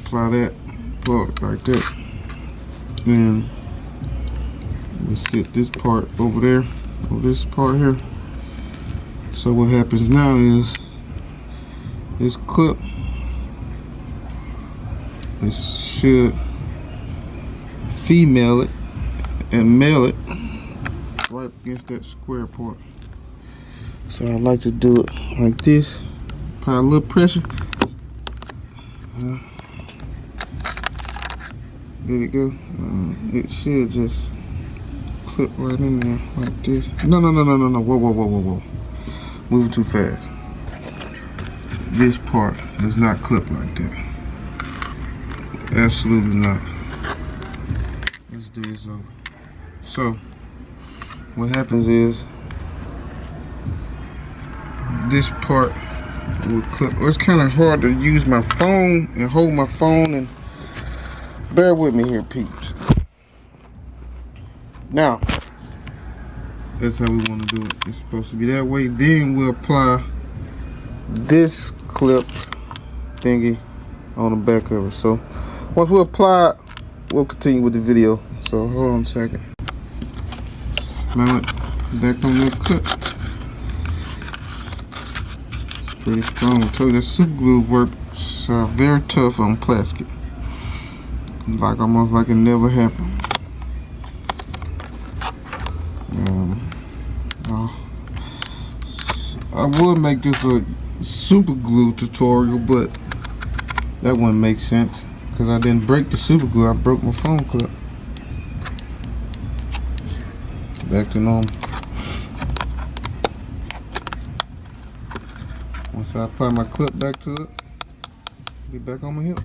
Apply that part like that, and we set this part over there, or this part here. So what happens now is this clip, this should female it and male it right against that square part. So I like to do it like this, apply a little pressure. There you go. It should just clip right in there like this. No. Whoa. Moving too fast. This part does not clip like that. Absolutely not. Let's do this over. So, what happens is this part will clip. It's kind of hard to use my phone and hold my phone, and bear with me here, peeps. Now, that's how we want to do it. It's supposed to be that way. Then we'll apply this clip thingy on the back of it. So once we apply it, we'll continue with the video. So hold on a second. Mount it back on that clip. It's pretty strong. I told you that super glue works very tough on plastic. It's like almost like it never happened. I would make this a super glue tutorial, but that wouldn't make sense because I didn't break the super glue. I broke my phone clip. Back to normal. Once I apply my clip back to it, be back on my hip.